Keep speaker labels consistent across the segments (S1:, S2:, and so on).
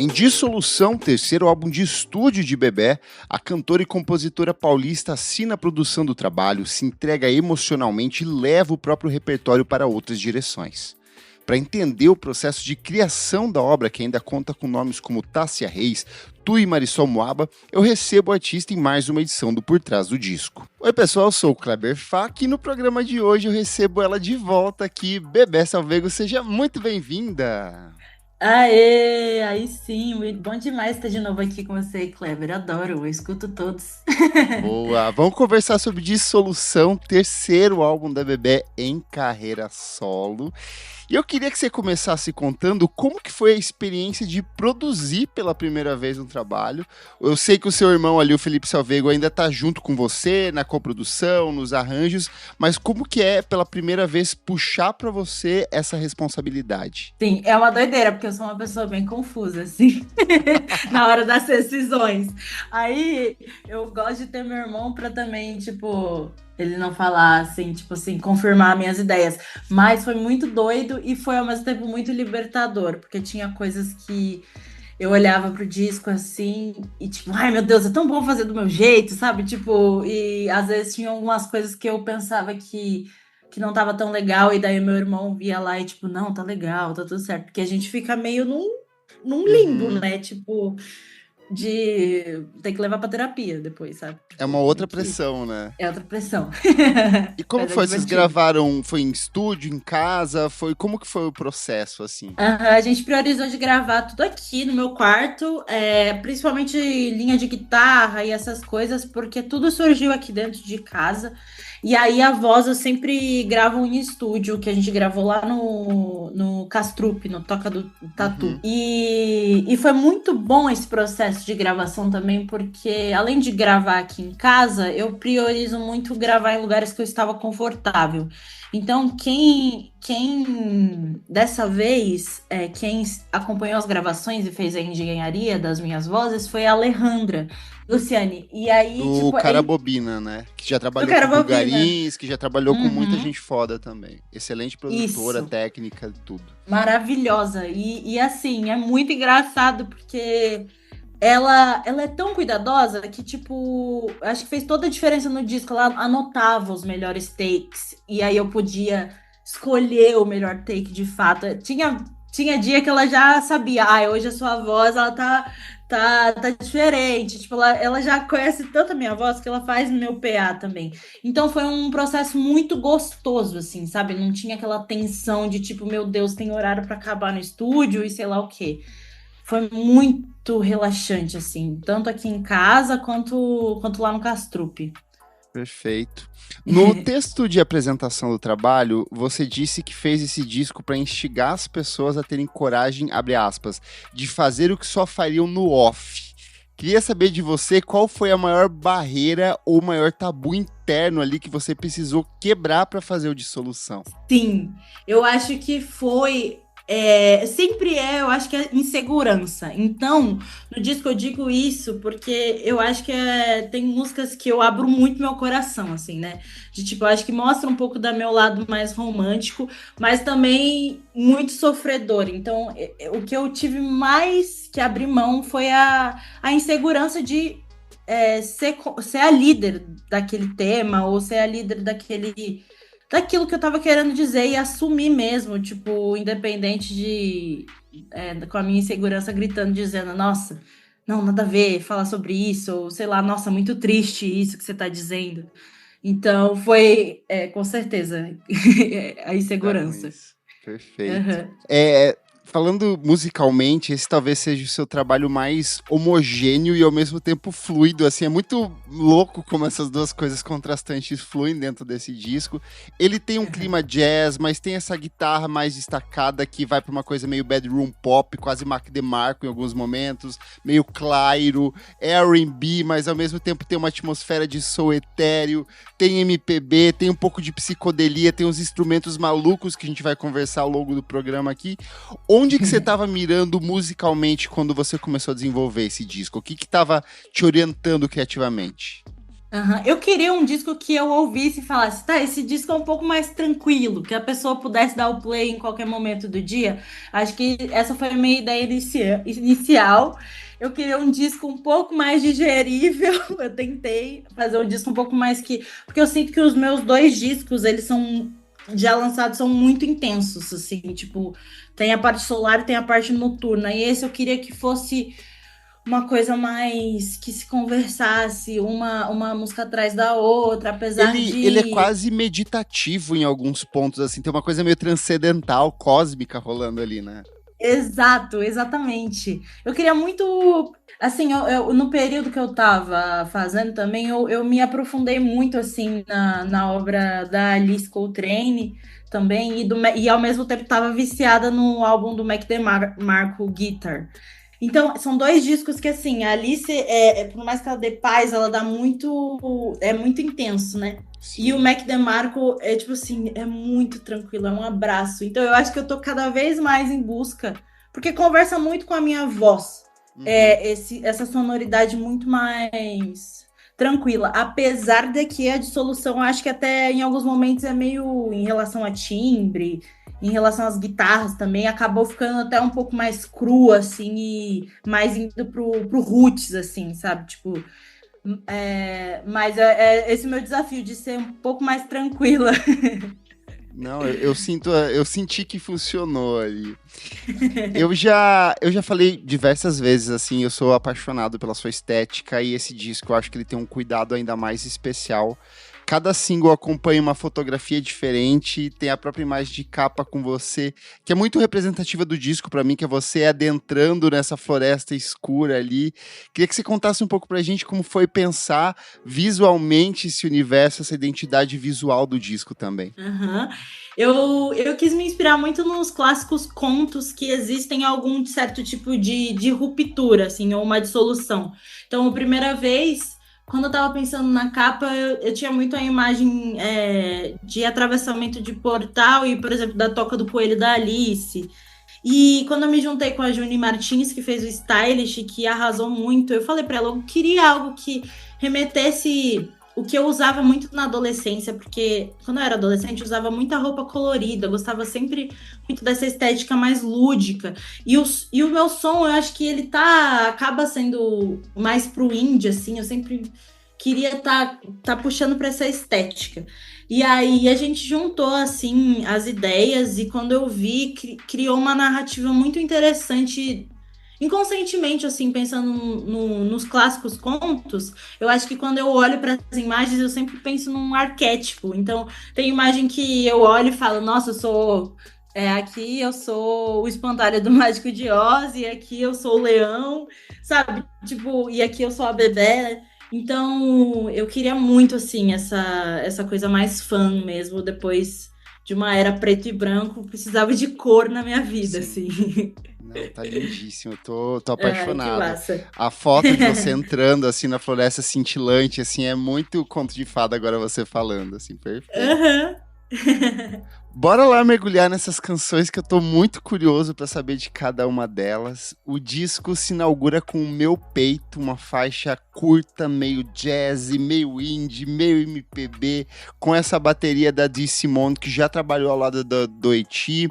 S1: Em Dissolução, terceiro álbum de estúdio de Bebé, a cantora e compositora paulista assina a produção do trabalho, se entrega emocionalmente e leva o próprio repertório para outras direções. Para entender o processo de criação da obra, que ainda conta com nomes como Tássia Reis, Tu e Marisol Moaba, eu recebo o artista em mais uma edição do Por Trás do Disco. Oi pessoal, eu sou o Kleber Fak e no programa de hoje eu recebo ela de volta aqui, Bebé Salvego, seja muito bem-vinda!
S2: Aê, aí sim, muito bom demais estar de novo aqui com você, Kleber. Adoro, eu escuto todos.
S1: Boa, vamos conversar sobre Dissolução, terceiro álbum da Bebé em carreira solo. E eu queria que você começasse contando como que foi a experiência de produzir pela primeira vez um trabalho. Eu sei que o seu irmão ali, o Felipe Salvego, ainda tá junto com você na coprodução, nos arranjos, mas como que é pela primeira vez puxar para você essa responsabilidade?
S2: Sim, é uma doideira, porque eu sou uma pessoa bem confusa, assim, na hora das decisões. Aí eu gosto de ter meu irmão para também, tipo, ele não falar assim, tipo assim, confirmar minhas ideias. Mas foi muito doido e foi ao mesmo tempo muito libertador, porque tinha coisas que eu olhava pro disco assim e tipo, ai meu Deus, é tão bom fazer do meu jeito, sabe? Tipo, e às vezes tinha algumas coisas que eu pensava que não tava tão legal, e daí meu irmão via lá e tipo, não, tá legal, tá tudo certo. Porque a gente fica meio num limbo,
S1: Uhum.
S2: né? Tipo, de ter que levar pra terapia depois, sabe?
S1: É uma
S2: Tipo, meio
S1: outra
S2: que
S1: pressão, né?
S2: é outra pressão.
S1: E como
S2: Mas é
S1: foi? Vocês
S2: divertido.
S1: gravaram? Foi em estúdio, em casa? Como que foi o processo, assim?
S2: Aham, a gente priorizou de gravar tudo aqui no meu quarto, principalmente linha de guitarra e essas coisas, porque tudo surgiu aqui dentro de casa. E aí a voz eu sempre gravo em estúdio, que a gente gravou lá no Castrupe, no Toca do Tatu.
S1: Uhum.
S2: E foi muito bom esse processo de gravação também, porque além de gravar aqui em casa, eu priorizo muito gravar em lugares que eu estava confortável. Então, quem dessa vez, quem acompanhou as gravações e fez a engenharia das minhas vozes foi a Alejandra Luciane. E aí,
S1: Do
S2: tipo,
S1: Carabobina, né? Que já
S2: do
S1: trabalhou com o
S2: Caravana.
S1: Bulgarins, que já trabalhou com muita
S2: Uhum,
S1: gente foda também. Excelente produtora,
S2: isso.
S1: técnica, tudo.
S2: Maravilhosa. E assim, é muito engraçado porque ela é tão cuidadosa que, tipo, acho que fez toda a diferença no disco. Ela anotava os melhores takes. E aí eu podia escolher o melhor take de fato. Tinha dia que ela já sabia, hoje a sua voz, ela tá diferente. Tipo, ela já conhece tanto a minha voz que ela faz no meu PA também. Então foi um processo muito gostoso, assim, sabe? Não tinha aquela tensão de tipo, meu Deus, tem horário para acabar no estúdio e sei lá o quê. Foi muito relaxante, assim, tanto aqui em casa quanto lá no Castrupe.
S1: Perfeito. No texto de apresentação do trabalho, você disse que fez esse disco para instigar as pessoas a terem coragem, abre aspas, de fazer o que só fariam no off. Queria saber de você qual foi a maior barreira ou o maior tabu interno ali que você precisou quebrar para fazer o Dissolução.
S2: Sim, eu acho que foi. Sempre eu acho que é insegurança. Então, no disco eu digo isso porque eu acho que tem músicas que eu abro muito meu coração, assim, né? De tipo, eu acho que mostra um pouco do meu lado mais romântico, mas também muito sofredor. Então, o que eu tive mais que abrir mão foi a insegurança de ser a líder daquele tema, ou ser a líder daquilo que eu tava querendo dizer e assumir mesmo, tipo, independente com a minha insegurança gritando, dizendo, nossa, não, nada a ver, falar sobre isso, ou sei lá, nossa, muito triste isso que você tá dizendo. Então, foi, com certeza, a
S1: Lidar com
S2: insegurança.
S1: isso. Perfeito.
S2: Aham.
S1: Falando musicalmente, esse talvez seja o seu trabalho mais homogêneo e ao mesmo tempo fluido, assim, é muito louco como essas duas coisas contrastantes fluem dentro desse disco. Ele tem um clima jazz, mas tem essa guitarra mais destacada que vai para uma coisa meio bedroom pop, quase Mac DeMarco em alguns momentos, meio Clairo, é R&B, mas ao mesmo tempo tem uma atmosfera de soul etéreo, tem MPB, tem um pouco de psicodelia, tem uns instrumentos malucos que a gente vai conversar ao longo do programa aqui. Onde que você estava mirando musicalmente quando você começou a desenvolver esse disco? O que estava te orientando criativamente?
S2: Aham. Eu queria um disco que eu ouvisse e falasse, tá, esse disco é um pouco mais tranquilo, que a pessoa pudesse dar o play em qualquer momento do dia. Acho que essa foi a minha ideia inicial. Eu queria um disco um pouco mais digerível. Eu tentei fazer um disco um pouco mais que. Porque eu sinto que os meus dois discos, eles são já lançados, são muito intensos, assim, tipo, tem a parte solar e tem a parte noturna. E esse eu queria que fosse uma coisa mais que se conversasse uma música atrás da outra, apesar
S1: Ele é
S2: de.
S1: quase meditativo em alguns pontos, assim, tem uma coisa meio transcendental, cósmica rolando ali, né?
S2: Exato, exatamente. Eu queria muito. Assim, no período que eu tava fazendo também, eu me aprofundei muito, assim, na obra da Alice Coltrane também, e ao mesmo tempo tava viciada no álbum do Mac DeMarco, Guitar. Então, são dois discos que, assim, a Alice, por mais que ela dê paz, ela dá muito. É muito intenso, né? E o
S1: Sim.
S2: Mac DeMarco é, tipo assim, é muito tranquilo, é um abraço. Então, eu acho que eu tô cada vez mais em busca, porque conversa muito com a minha voz.
S1: Uhum.
S2: Essa sonoridade muito mais tranquila. Apesar de que a dissolução, eu acho que até em alguns momentos é meio em relação a timbre, em relação às guitarras também, acabou ficando até um pouco mais crua, assim, e mais indo pro roots, assim, sabe? Tipo, mas é esse meu desafio de ser um pouco mais tranquila.
S1: Não, eu sinto, eu senti que funcionou ali. Eu já falei diversas vezes, assim, eu sou apaixonado pela sua estética e esse disco eu acho que ele tem um cuidado ainda mais especial. Cada single acompanha uma fotografia diferente, tem a própria imagem de capa com você, que é muito representativa do disco pra mim, que é você adentrando nessa floresta escura ali. Queria que você contasse um pouco pra gente como foi pensar visualmente esse universo, essa identidade visual do disco também.
S2: Uhum. Eu quis me inspirar muito nos clássicos contos que existem algum certo tipo de ruptura, assim, ou uma dissolução. Então, a primeira vez, quando eu estava pensando na capa, eu tinha muito a imagem de atravessamento de portal e, por exemplo, da Toca do Coelho da Alice. E quando eu me juntei com a Juni Martins, que fez o Stylish, que arrasou muito, eu falei para ela, eu queria algo que remetesse o que eu usava muito na adolescência, porque quando eu era adolescente eu usava muita roupa colorida, eu gostava sempre muito dessa estética mais lúdica. E o meu som, eu acho que ele acaba sendo mais pro indie, assim, eu sempre queria tá puxando para essa estética. E aí a gente juntou assim as ideias e quando eu vi, criou uma narrativa muito interessante. Inconscientemente, assim, pensando nos clássicos contos, eu acho que quando eu olho para as imagens, eu sempre penso num arquétipo. Então, tem imagem que eu olho e falo, nossa, eu sou. Aqui eu sou o espantalho do Mágico de Oz, e aqui eu sou o leão, sabe? Tipo, e aqui eu sou a bebê. Então, eu queria muito, assim, essa coisa mais fã mesmo, depois de uma era preto e branco, precisava de cor na minha vida,
S1: Sim.
S2: assim.
S1: Não, tá lindíssimo, tô
S2: Ai, que
S1: apaixonado.
S2: massa.
S1: A foto de você entrando assim na floresta cintilante, assim, é muito conto de fada agora você falando, assim, perfeito.
S2: Aham.
S1: Bora lá mergulhar nessas canções que eu tô muito curioso pra saber de cada uma delas. O disco se inaugura com O Meu Peito, uma faixa curta, meio jazz, meio indie, meio MPB, com essa bateria da Dee Simone, que já trabalhou ao lado do Eti,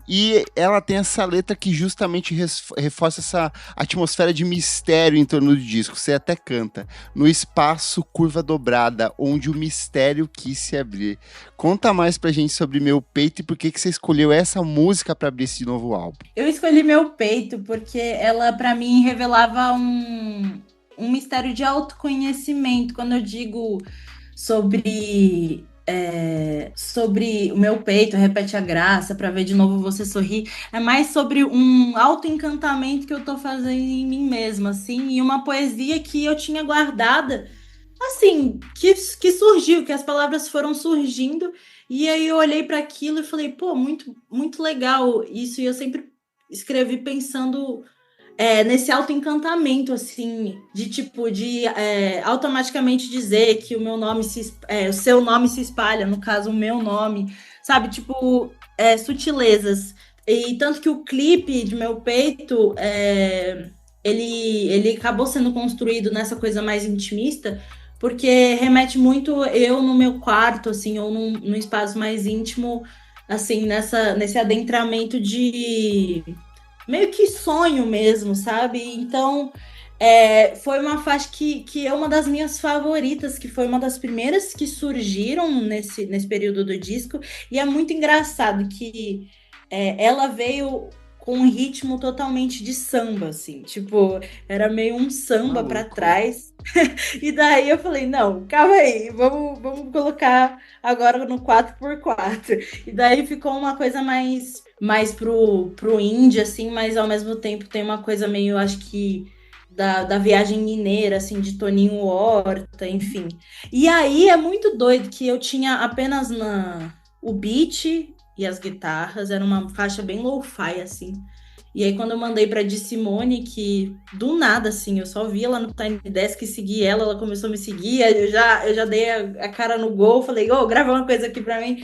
S1: e ela tem essa letra que justamente reforça essa atmosfera de mistério em torno do disco. Você até canta, no espaço, curva dobrada, onde o mistério quis se abrir. Conta mais pra gente sobre Meu Peito e por que você escolheu essa música pra abrir esse novo álbum.
S2: Eu escolhi Meu Peito porque ela, para mim, revelava um mistério de autoconhecimento. Quando eu digo sobre o meu peito, repete a graça para ver de novo você sorrir, é mais sobre um autoencantamento que eu tô fazendo em mim mesma, assim, e uma poesia que eu tinha guardada, assim, que surgiu, que as palavras foram surgindo, e aí eu olhei para aquilo e falei, pô, muito, muito legal isso, e eu sempre escrevi pensando nesse autoencantamento, assim, de tipo, automaticamente dizer que o meu nome o seu nome se espalha, no caso, o meu nome, sabe? Tipo, sutilezas. E tanto que o clipe de Meu Peito, ele acabou sendo construído nessa coisa mais intimista, porque remete muito eu no meu quarto, assim, ou num espaço mais íntimo, assim, nesse adentramento de meio que sonho mesmo, sabe? Então, foi uma faixa que é uma das minhas favoritas, que foi uma das primeiras que surgiram nesse período do disco, e é muito engraçado que ela veio com um ritmo totalmente de samba, assim, tipo, era meio um samba para
S1: Maluco.
S2: trás. E daí eu falei, não, calma aí, vamos colocar agora no 4x4. E daí ficou uma coisa mais pro indie, assim, mas ao mesmo tempo tem uma coisa meio, acho que, da viagem mineira, assim, de Toninho Horta, enfim. E aí é muito doido que eu tinha apenas o beat e as guitarras, era uma faixa bem lo-fi, assim. E aí, quando eu mandei pra Di Simone, que do nada, assim, eu só vi ela no Tiny Desk e segui ela, ela começou a me seguir, aí eu já dei a cara no gol, falei, ô, grava uma coisa aqui pra mim.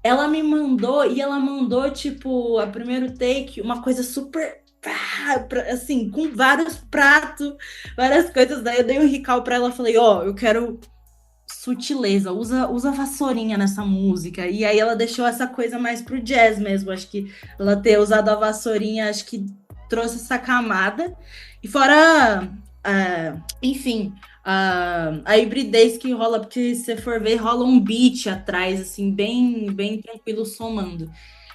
S2: Ela me mandou, e ela mandou, tipo, a primeiro take, uma coisa super, assim, com vários pratos, várias coisas. Daí eu dei um recall pra ela, falei, ó, eu quero sutileza, usa vassourinha nessa música. E aí ela deixou essa coisa mais pro jazz mesmo. Acho que ela ter usado a vassourinha, acho que trouxe essa camada. E fora, enfim, a hibridez que rola, porque se você for ver, rola um beat atrás, assim, bem tranquilo, somando.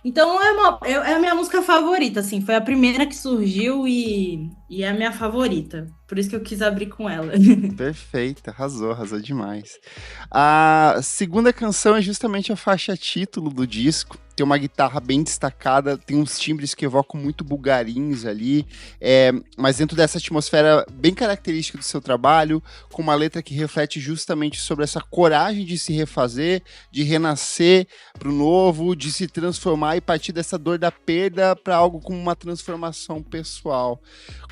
S2: Então é a minha música favorita, assim, foi a primeira que surgiu e é a minha favorita. Por isso que eu quis abrir com ela.
S1: Perfeita, arrasou demais. A segunda canção é justamente a faixa título do disco. Tem uma guitarra bem destacada, tem uns timbres que evocam muito bugarins ali, mas dentro dessa atmosfera bem característica do seu trabalho, com uma letra que reflete justamente sobre essa coragem de se refazer, de renascer para o novo, de se transformar e partir dessa dor da perda para algo como uma transformação pessoal.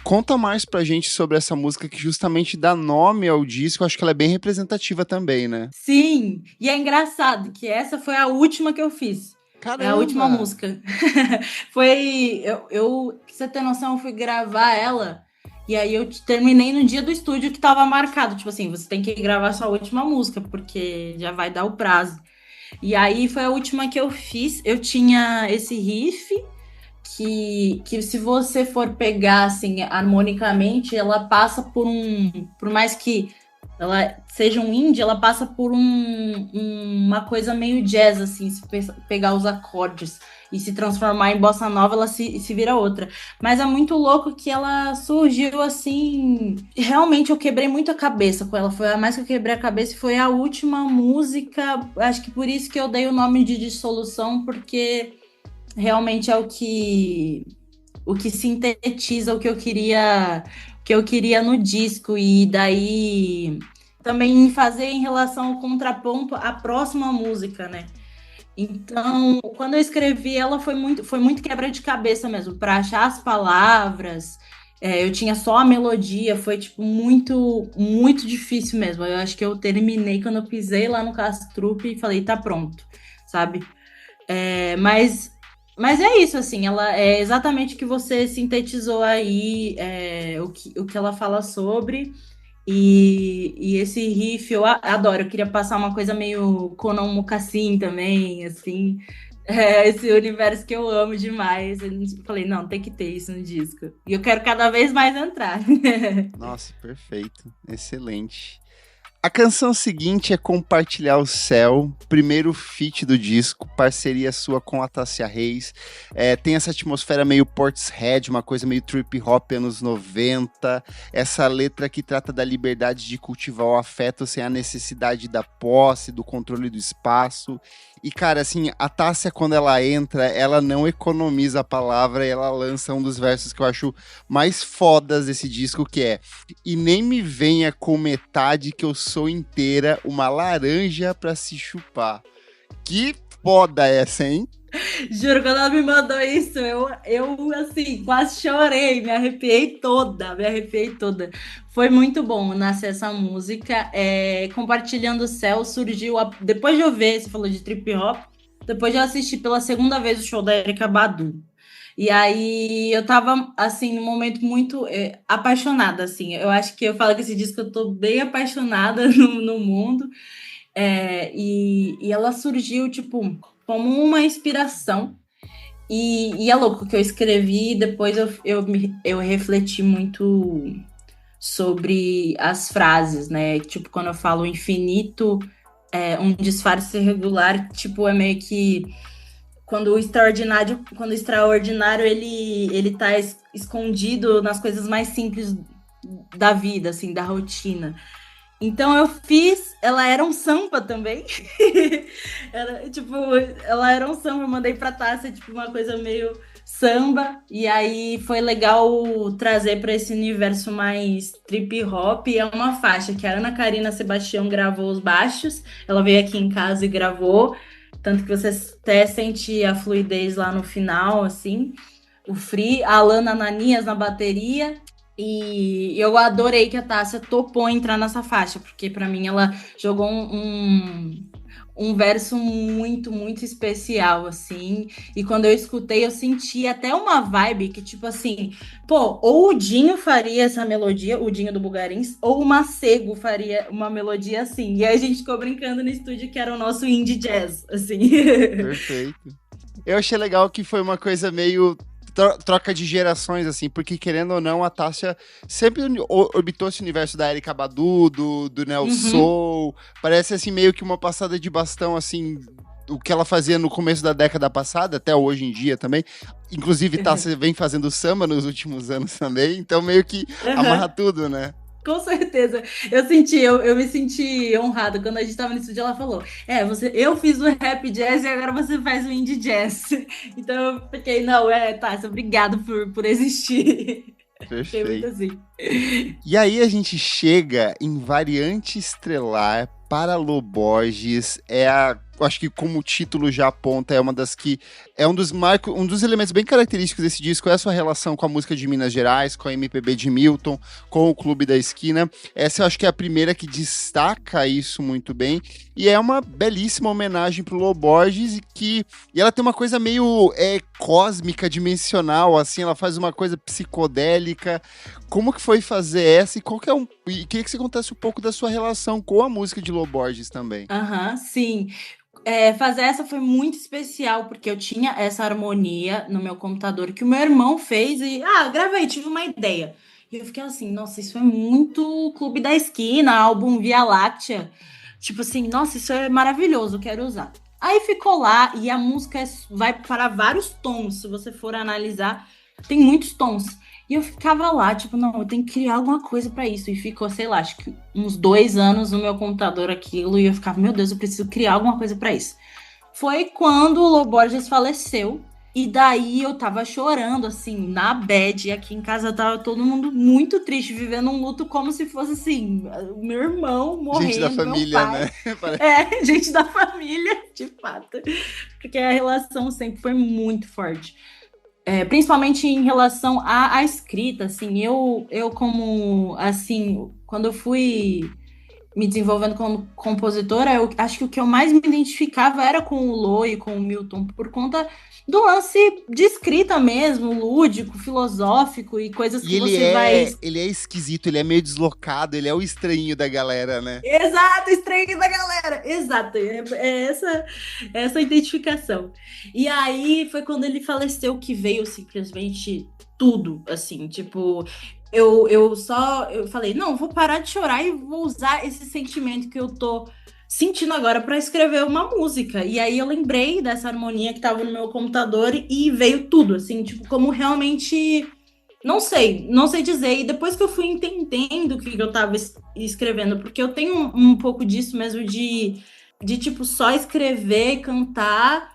S1: Conta mais pra gente sobre essa música que justamente dá nome ao disco. Eu acho que ela é bem representativa também, né?
S2: Sim, e é engraçado que essa foi a última que eu fiz. É a última
S1: Caramba!
S2: música. Foi. Pra você ter noção, eu fui gravar ela. E aí eu terminei no dia do estúdio que tava marcado. Tipo assim, você tem que gravar sua última música, porque já vai dar o prazo. E aí foi a última que eu fiz. Eu tinha esse riff que se você for pegar assim harmonicamente, ela passa por mais que ela seja um indie, ela passa por uma coisa meio jazz, assim, se pegar os acordes e se transformar em bossa nova, ela se vira outra. Mas é muito louco que ela surgiu assim. Realmente eu quebrei muito a cabeça com ela. Foi a mais que eu quebrei a cabeça e foi a última música. Acho que por isso que eu dei o nome de Dissolução, porque realmente é o que sintetiza o que eu queria no disco. E daí também fazer em relação ao contraponto à próxima música, né? Então, quando eu escrevi ela foi muito quebra de cabeça mesmo, para achar as palavras. Eu tinha só a melodia, foi tipo muito, muito difícil mesmo. Eu acho que eu terminei quando eu pisei lá no Castrupe e falei, tá pronto, sabe? Mas é isso, assim, ela é exatamente o que você sintetizou aí, o que ela fala sobre. E esse riff eu adoro. Eu queria passar uma coisa meio Conan Mocassin também, assim. Esse universo que eu amo demais. Eu falei, não, tem que ter isso no disco. E eu quero cada vez mais entrar.
S1: Nossa, perfeito. Excelente. A canção seguinte é Compartilhar o Céu, primeiro feat do disco, parceria sua com a Tássia Reis. Tem essa atmosfera meio Portishead, uma coisa meio trip hop anos 90. Essa letra que trata da liberdade de cultivar o afeto sem a necessidade da posse, do controle do espaço. E, cara, assim, a Tássia, quando ela entra, ela não economiza a palavra e ela lança um dos versos que eu acho mais fodas desse disco, que é: e nem me venha com metade que eu sou inteira, uma laranja pra se chupar. Que foda essa, hein?
S2: Juro, quando ela me mandou isso, eu assim, quase chorei, me arrepiei toda, me arrepiei toda. Foi muito bom nascer essa música. Compartilhando o Céu surgiu, depois de eu ver, você falou de trip hop, depois de eu assistir pela segunda vez o show da Erykah Badu. E aí eu tava, assim, num momento muito apaixonada, assim. Eu acho que eu falo que esse disco eu tô bem apaixonada no mundo. E ela surgiu, tipo, como uma inspiração. E é louco que eu escrevi, depois eu refleti muito sobre as frases, né? Tipo, quando eu falo infinito, um disfarce irregular, tipo, é meio que quando o extraordinário ele tá escondido nas coisas mais simples da vida, assim, da rotina. Então eu fiz, ela era um samba também. Ela era um samba, eu mandei pra Tássia, tipo, uma coisa meio samba, e aí foi legal trazer para esse universo mais trip hop. É uma faixa que a Ana Karina Sebastião gravou os baixos, ela veio aqui em casa e gravou, tanto que você até sente a fluidez lá no final, assim. O Free, a Alana Ananias na bateria. E eu adorei que a Tássia topou entrar nessa faixa, porque para mim ela jogou um verso muito, muito especial, assim. E quando eu escutei, eu senti até uma vibe que, tipo assim, pô, ou o Dinho faria essa melodia, o Dinho do Bugarins, ou o Macego faria uma melodia assim. E aí a gente ficou brincando no estúdio que era o nosso indie jazz, assim.
S1: Perfeito. Eu achei legal que foi uma coisa meio troca de gerações, assim, porque querendo ou não, a Tássia sempre orbitou esse universo da Erykah Badu, do Neo Soul, parece assim meio que uma passada de bastão, assim, o que ela fazia no começo da década passada, até hoje em dia também, inclusive Tássia vem fazendo samba nos últimos anos também, então meio que amarra tudo, né?
S2: Com certeza. Eu me senti honrada quando a gente tava no estúdio, ela falou: eu fiz o rap jazz e agora você faz o indie jazz. Então eu fiquei, não, Tássia, obrigado por existir. Fiquei muito
S1: Perfeito.
S2: assim.
S1: E aí a gente chega em Variante Estrelar para Loborges, acho que como o título já aponta, é uma das que é um dos elementos bem característicos desse disco, é a sua relação com a música de Minas Gerais, com a MPB de Milton, com o Clube da Esquina. Essa eu acho que é a primeira que destaca isso muito bem, e é uma belíssima homenagem pro Loborges, e ela tem uma coisa meio cósmica, dimensional, assim, ela faz uma coisa psicodélica. Como que foi fazer essa e queria que você contasse um pouco da sua relação com a música de Loborges também.
S2: Sim. Fazer essa foi muito especial, porque eu tinha essa harmonia no meu computador que o meu irmão fez e, gravei, tive uma ideia. E eu fiquei assim, nossa, isso é muito Clube da Esquina, álbum Via Láctea. Tipo assim, nossa, isso é maravilhoso, quero usar. Aí ficou lá e a música vai para vários tons, se você for analisar, tem muitos tons. E eu ficava lá, tipo, não, eu tenho que criar alguma coisa pra isso. E ficou, sei lá, acho que uns 2 anos no meu computador aquilo. E eu ficava, meu Deus, eu preciso criar alguma coisa pra isso. Foi quando o Lô Borges faleceu. E daí eu tava chorando, assim, na bad. E aqui em casa tava todo mundo muito triste, vivendo um luto como se fosse, assim, o meu irmão
S1: Gente da
S2: morrendo, meu
S1: família,
S2: pai.
S1: né?
S2: Gente da família, de fato. Porque a relação sempre foi muito forte. Principalmente em relação à escrita, assim, eu como, assim, quando eu fui me desenvolvendo como compositora, eu acho que o que eu mais me identificava era com o Lô e com o Milton, por conta do lance de escrita mesmo, lúdico, filosófico e coisas
S1: E
S2: que você vai...
S1: ele é esquisito, ele é meio deslocado, ele é o estranho da galera, né?
S2: Exato, estranho da galera. Exato, essa identificação. E aí foi quando ele faleceu que veio simplesmente tudo, assim, tipo, eu falei, não, vou parar de chorar e vou usar esse sentimento que eu tô sentindo agora para escrever uma música. E aí eu lembrei dessa harmonia que tava no meu computador e veio tudo, assim, tipo, como realmente não sei dizer. E depois que eu fui entendendo o que eu tava escrevendo, porque eu tenho um pouco disso mesmo de tipo, só escrever, cantar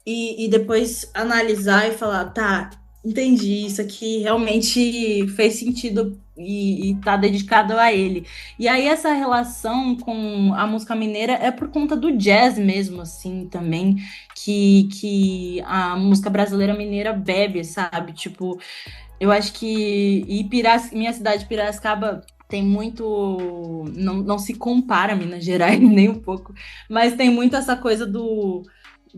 S2: e depois analisar e falar, tá, entendi, isso aqui realmente fez sentido e tá dedicado a ele. E aí essa relação com a música mineira é por conta do jazz mesmo, assim, também, que a música brasileira mineira bebe, sabe? Tipo, eu acho que minha cidade, Piracicaba, tem muito. Não se compara a Minas Gerais nem um pouco, mas tem muito essa coisa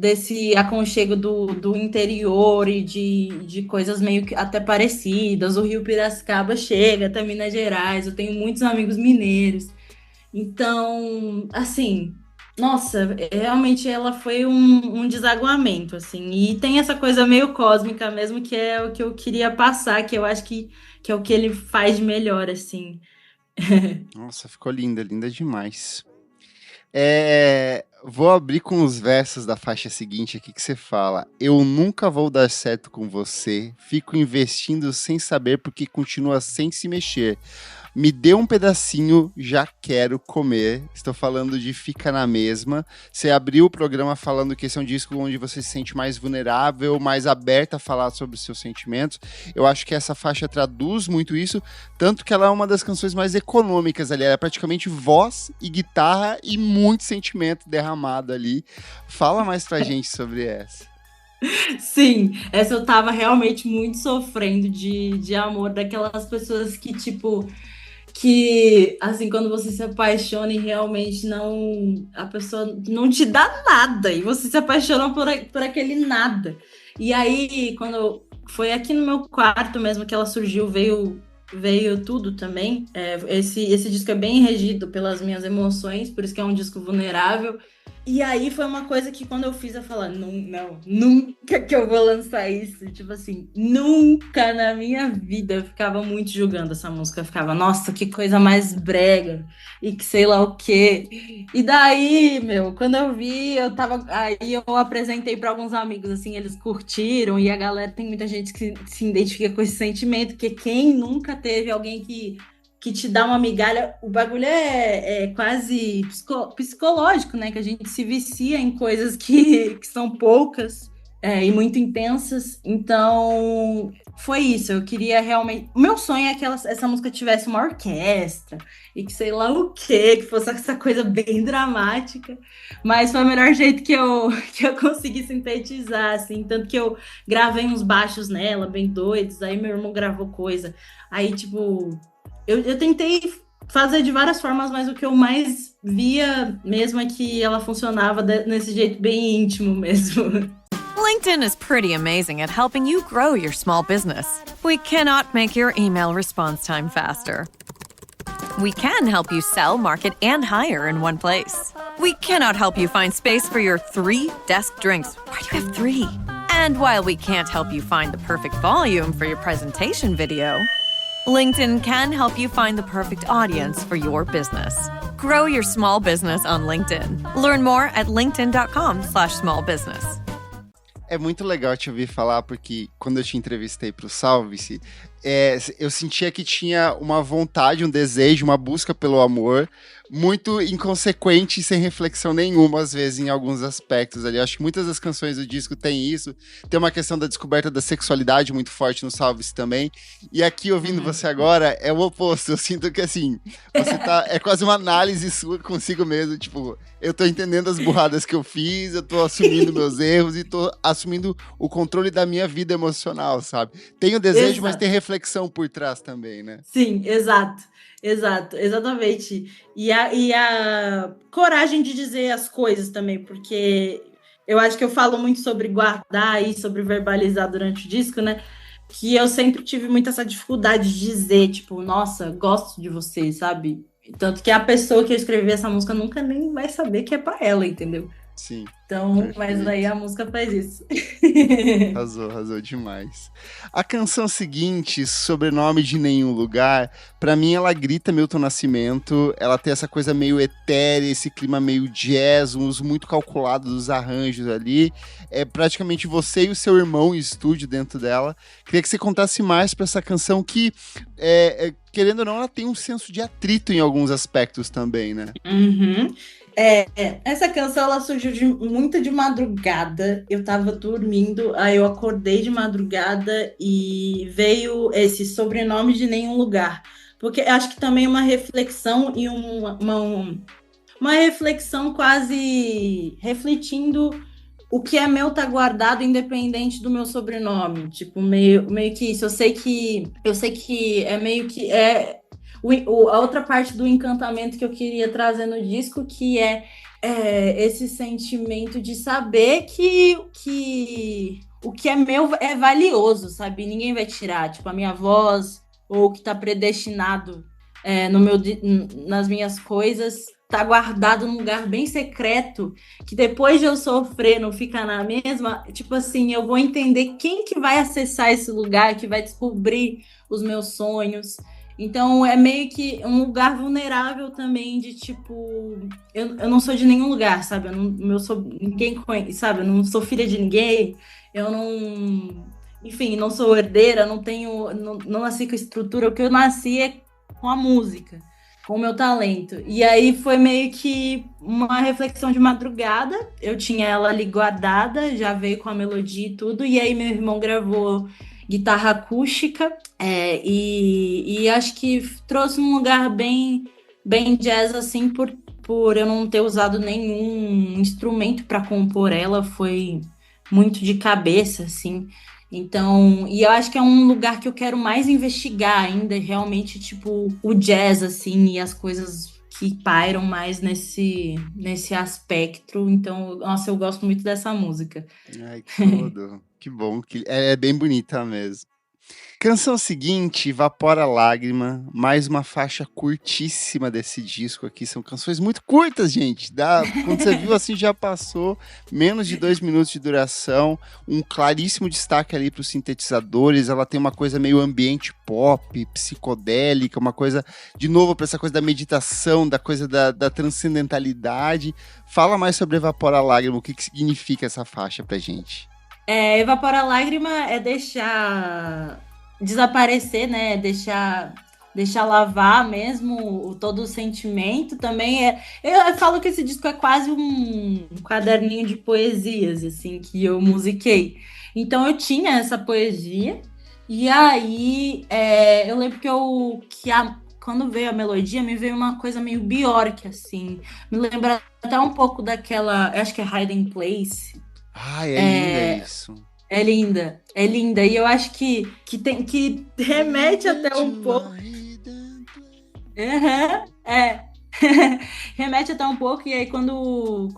S2: desse aconchego do interior e de coisas meio que até parecidas. O Rio Piracicaba chega até Minas Gerais, eu tenho muitos amigos mineiros. Então, assim, nossa, realmente ela foi um desaguamento, assim. E tem essa coisa meio cósmica mesmo, que é o que eu queria passar, que eu acho que é o que ele faz de melhor, assim.
S1: Nossa, ficou linda, linda demais. Vou abrir com os versos da faixa seguinte aqui que você fala: eu nunca vou dar certo com você, fico investindo sem saber porque continua sem se mexer. Me dê um pedacinho, já quero comer. Estou falando de Fica na Mesma. Você abriu o programa falando que esse é um disco onde você se sente mais vulnerável, mais aberta a falar sobre os seus sentimentos. Eu acho que essa faixa traduz muito isso, tanto que ela é uma das canções mais econômicas ali. Ela é praticamente voz e guitarra e muito sentimento derramado ali. Fala mais pra gente sobre essa.
S2: Sim, essa eu tava realmente muito sofrendo de amor, daquelas pessoas que, tipo, que, assim, quando você se apaixona e realmente a pessoa não te dá nada, e você se apaixona por aquele nada. E aí, foi aqui no meu quarto mesmo que ela surgiu, veio tudo também. Esse disco é bem regido pelas minhas emoções, por isso que é um disco vulnerável. E aí foi uma coisa que quando eu fiz, eu falei, não, nunca que eu vou lançar isso. Tipo assim, nunca na minha vida eu ficava muito julgando essa música. Eu ficava, nossa, que coisa mais brega e que sei lá o quê. E daí, meu, quando eu vi, aí eu apresentei para alguns amigos, assim, eles curtiram e a galera, tem muita gente que se identifica com esse sentimento, que quem nunca teve alguém que te dá uma migalha, o bagulho é quase psicológico, né? Que a gente se vicia em coisas que são poucas e muito intensas. Então, foi isso. Eu queria realmente. O meu sonho é que essa música tivesse uma orquestra e que sei lá o quê, que fosse essa coisa bem dramática. Mas foi o melhor jeito que eu consegui sintetizar, assim. Tanto que eu gravei uns baixos nela, bem doidos. Aí meu irmão gravou coisa. Aí, tipo. Eu tentei fazer de várias formas, mas o que eu mais via mesmo é que ela funcionava nesse jeito bem íntimo mesmo.
S3: LinkedIn is pretty amazing at helping you grow your small business. We cannot make your email response time faster. We can help you sell, market, and hire in one place. We cannot help you find space for your 3 desk drinks. Why do you have 3? And while we can't help you find the perfect volume for your presentation video, LinkedIn can help you find the perfect audience for your business. Grow your small business on LinkedIn. Learn more at linkedin.com/smallbusiness.
S1: É muito legal te ouvir falar, porque quando eu te entrevistei para o Salve-se, eu sentia que tinha uma vontade, um desejo, uma busca pelo amor, muito inconsequente e sem reflexão nenhuma, às vezes, em alguns aspectos ali. Acho que muitas das canções do disco têm isso. Tem uma questão da descoberta da sexualidade muito forte no Salve-se também. E aqui, ouvindo você agora, é o oposto. Eu sinto que, assim, é quase uma análise sua consigo mesmo. Tipo, eu tô entendendo as burradas que eu fiz, eu tô assumindo meus erros e tô assumindo o controle da minha vida emocional, sabe? Tenho desejo,
S2: Exato.
S1: Mas tem reflexão por trás também, né?
S2: Sim, exatamente. E a coragem de dizer as coisas também, porque eu acho que eu falo muito sobre guardar e sobre verbalizar durante o disco, né? Que eu sempre tive muito essa dificuldade de dizer, tipo, nossa, gosto de você, sabe? Tanto que a pessoa que eu escrevi essa música nunca nem vai saber que é pra ela, entendeu?
S1: Sim.
S2: Então,
S1: perfeito.
S2: Mas daí a música faz isso.
S1: Arrasou demais. A canção seguinte, Sobrenome de Nenhum Lugar, pra mim ela grita Milton Nascimento, ela tem essa coisa meio etérea, esse clima meio jazz, um uso muito calculado dos arranjos ali. É praticamente você e o seu irmão em estúdio dentro dela. Queria que você contasse mais pra essa canção que, querendo ou não, ela tem um senso de atrito em alguns aspectos também, né?
S2: Uhum. Essa canção ela surgiu muito de madrugada. Eu tava dormindo, aí eu acordei de madrugada e veio esse Sobrenome de Nenhum Lugar. Porque acho que também é uma reflexão e uma reflexão quase refletindo o que é meu tá guardado independente do meu sobrenome. Tipo, meio que isso. Eu sei que é meio que A outra parte do encantamento que eu queria trazer no disco, que é esse sentimento de saber que o que é meu é valioso, sabe? Ninguém vai tirar, tipo, a minha voz, ou o que tá predestinado nas minhas coisas, tá guardado num lugar bem secreto, que depois de eu sofrer, não ficar na mesma, tipo assim, eu vou entender quem que vai acessar esse lugar, que vai descobrir os meus sonhos. Então é meio que um lugar vulnerável também de tipo, eu não sou de nenhum lugar, sabe? Ninguém conhece, sabe? Eu não sou filha de ninguém, eu não, enfim, não sou herdeira, não nasci com estrutura, o que eu nasci é com a música, com o meu talento. E aí foi meio que uma reflexão de madrugada, eu tinha ela ali guardada, já veio com a melodia e tudo, e aí meu irmão gravou guitarra acústica, e acho que trouxe um lugar bem jazz, assim, por eu não ter usado nenhum instrumento para compor ela, foi muito de cabeça, assim. Então, e eu acho que é um lugar que eu quero mais investigar ainda, realmente, tipo, o jazz, assim, e as coisas que pairam mais nesse aspecto. Então, nossa, eu gosto muito dessa música.
S1: Ai, que tudo. Que bom, que é bem bonita mesmo. Canção seguinte, Evapora Lágrima, mais uma faixa curtíssima desse disco aqui. São canções muito curtas, gente. Quando você viu assim, já passou menos de 2 minutos de duração. Um claríssimo destaque ali para os sintetizadores. Ela tem uma coisa meio ambiente pop, psicodélica, uma coisa, de novo, para essa coisa da meditação, da coisa da transcendentalidade. Fala mais sobre Evapora Lágrima, o que significa essa faixa pra gente?
S2: Evapora Lágrima é deixar desaparecer, né? Deixar lavar mesmo todo o sentimento. Também eu falo que esse disco é quase um caderninho de poesias, assim, que eu musiquei. Então eu tinha essa poesia, e aí eu lembro quando veio a melodia, me veio uma coisa meio Bjork, assim. Me lembra até um pouco daquela, eu acho que é Hiding Place.
S1: Ai, é linda isso.
S2: É linda, é linda. E eu acho que remete até um pouco. Remete até um pouco. E aí, quando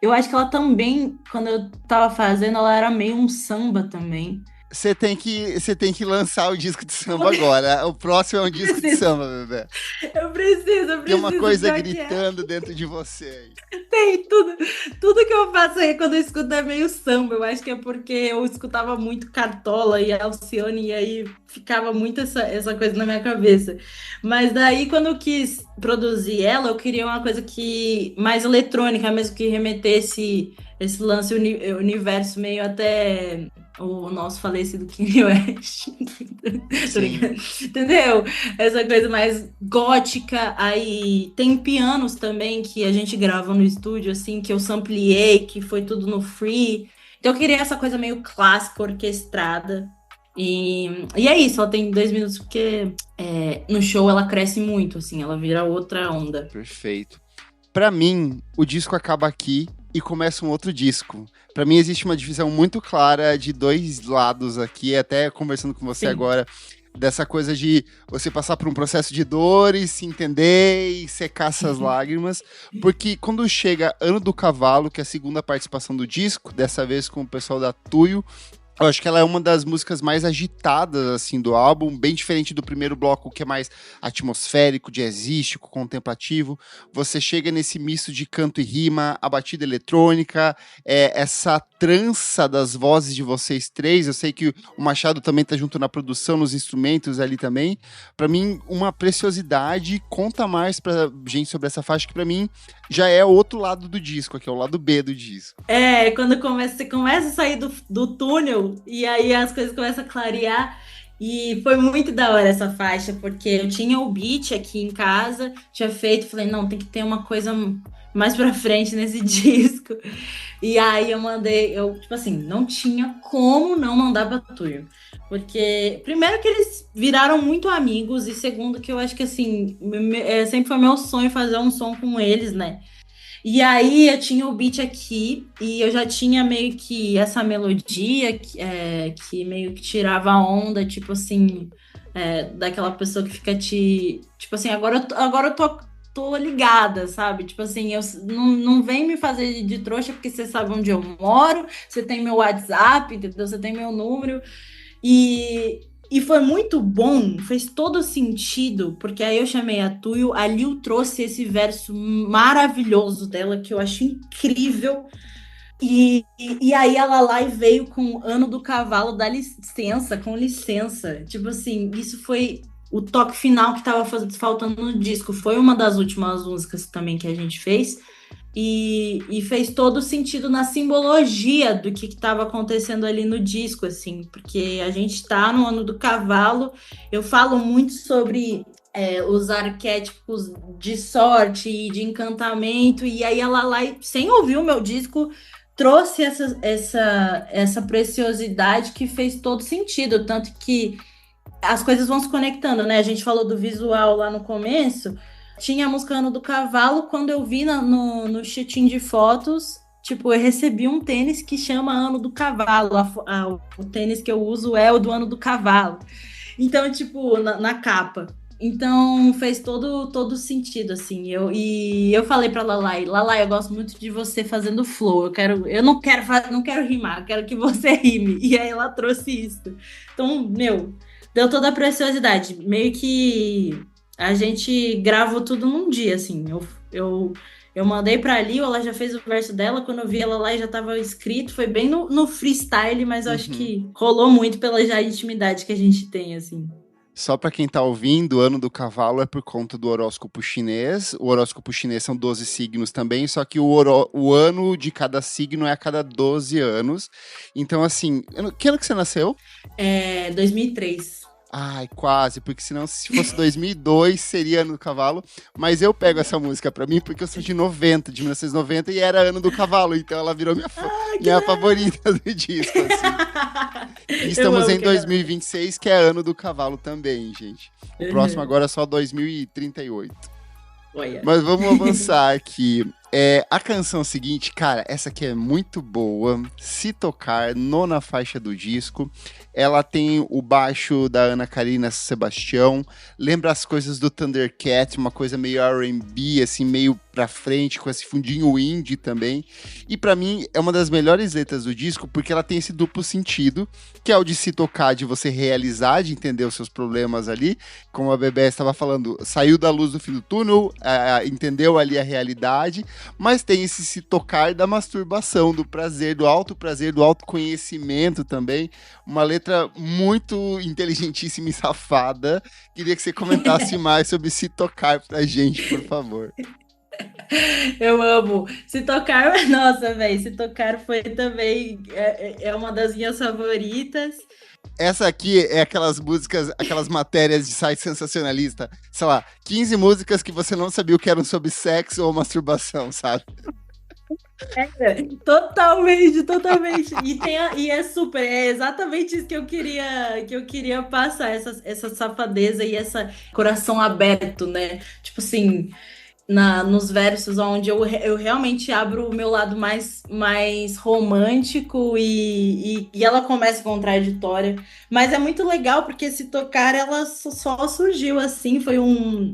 S2: eu acho que ela também, quando eu tava fazendo, ela era meio um samba também.
S1: Você tem que lançar o disco de samba agora. O próximo é um disco de samba, bebê.
S2: Eu preciso.
S1: Tem uma coisa gritando dentro de você aí.
S2: Tem tudo que eu faço aí quando eu escuto é meio samba. Eu acho que é porque eu escutava muito Cartola e Alcione, e aí ficava muito essa coisa na minha cabeça. Mas daí, quando eu quis produzir ela, eu queria uma coisa mais eletrônica, mesmo que remetesse esse lance universo meio até o nosso falecido Kanye West. Entendeu? Essa coisa mais gótica. Aí tem pianos também que a gente grava no estúdio, assim, que eu sampleei, que foi tudo no free. Então eu queria essa coisa meio clássica, orquestrada. E é isso, ela tem 2 minutos, porque no show ela cresce muito, assim, ela vira outra onda.
S1: Perfeito. Pra mim, o disco acaba aqui e começa um outro disco. Pra mim existe uma divisão muito clara de 2 lados aqui, até conversando com você agora, dessa coisa de você passar por um processo de dores, se entender e secar essas lágrimas, porque quando chega Ano do Cavalo, que é a segunda participação do disco, dessa vez com o pessoal da Tuyo, eu acho que ela é uma das músicas mais agitadas, assim, do álbum, bem diferente do primeiro bloco, que é mais atmosférico, jazzístico, contemplativo. Você chega nesse misto de canto e rima, a batida eletrônica, essa trança das vozes de vocês 3. Eu sei que o Machado também tá junto na produção, nos instrumentos ali também. Pra mim, uma preciosidade. Conta mais pra gente sobre essa faixa, que pra mim já é o outro lado do disco, aqui é o lado B do disco.
S2: Quando você começa a sair do túnel, e aí as coisas começam a clarear. E foi muito da hora essa faixa, porque eu tinha o beat aqui em casa, tinha feito, falei, não, tem que ter uma coisa mais pra frente nesse disco. E aí tipo assim, não tinha como não mandar pra Tuyo. Porque, primeiro que eles viraram muito amigos, e segundo que eu acho que, assim, sempre foi meu sonho fazer um som com eles, né? E aí eu tinha o beat aqui, e eu já tinha meio que essa melodia que meio que tirava a onda, tipo assim, daquela pessoa que fica tipo assim, agora eu tô ligada, sabe? Tipo assim, não vem me fazer de trouxa porque você sabe onde eu moro, você tem meu WhatsApp, entendeu? Você tem meu número. E foi muito bom, fez todo sentido, porque aí eu chamei a Tuyo, a Lil trouxe esse verso maravilhoso dela, que eu acho incrível. E aí a Lalai veio com Ano do Cavalo, dá licença, com licença. Tipo assim, isso foi o toque final que tava faltando no disco. Foi uma das últimas músicas também que a gente fez. E fez todo sentido na simbologia do que estava acontecendo ali no disco, assim, porque a gente está no Ano do Cavalo. Eu falo muito sobre os arquétipos de sorte e de encantamento, e aí a Lalai, sem ouvir o meu disco, trouxe essa preciosidade que fez todo sentido, tanto que as coisas vão se conectando, né? A gente falou do visual lá no começo. Tinha a música Ano do Cavalo, quando eu vi no shooting de fotos, tipo, eu recebi um tênis que chama Ano do Cavalo. O tênis que eu uso é o do Ano do Cavalo. Então, tipo, na capa. Então, fez todo sentido, assim. Eu falei pra Lalai, eu gosto muito de você fazendo flow. Eu não quero rimar, eu quero que você rime. E aí ela trouxe isso. Então, deu toda a preciosidade. Meio que a gente gravou tudo num dia, assim. Eu mandei pra Ali, ela já fez o verso dela. Quando eu vi ela lá, já tava escrito. Foi bem no freestyle, mas eu acho que rolou muito pela já intimidade que a gente tem, assim.
S1: Só para quem tá ouvindo, o Ano do Cavalo é por conta do horóscopo chinês. O horóscopo chinês são 12 signos também, só que o ano de cada signo é a cada 12 anos. Então, assim, que ano que você nasceu?
S2: 2003.
S1: Ai, quase, porque senão se fosse 2002 seria Ano do Cavalo, mas eu pego essa música pra mim porque eu sou de 1990 e era Ano do Cavalo, então ela virou minha favorita do disco, assim. E estamos em 2026, que é Ano do Cavalo também, gente. O próximo agora é só 2038.
S2: Olha.
S1: Mas vamos avançar aqui. A canção seguinte, cara, essa aqui é muito boa. Se Tocar, nona faixa do disco. Ela tem o baixo da Ana Karina Sebastião. Lembra as coisas do Thundercat, uma coisa meio R&B, assim, meio pra frente, com esse fundinho indie também. E pra mim, é uma das melhores letras do disco, porque ela tem esse duplo sentido, que é o de se tocar, de você realizar, de entender os seus problemas ali. Como a Bebé estava falando, saiu da luz do fim do túnel, entendeu ali a realidade, mas tem esse se tocar da masturbação, do prazer, do autoconhecimento também. Uma letra muito inteligentíssima e safada. Queria que você comentasse mais sobre Se Tocar pra gente, por favor.
S2: Eu amo. Se Tocar, nossa, velho, Se Tocar foi também uma das minhas favoritas.
S1: Essa aqui é aquelas músicas, aquelas matérias de site sensacionalista, sei lá, 15 músicas que você não sabia o que eram sobre sexo ou masturbação, sabe?
S2: Totalmente. E é super, é exatamente isso que eu queria passar, essa safadeza e esse coração aberto, né? Tipo assim, nos versos onde eu realmente abro o meu lado mais romântico e ela começa contraditória. Mas é muito legal porque Se Tocar, ela só surgiu assim, foi um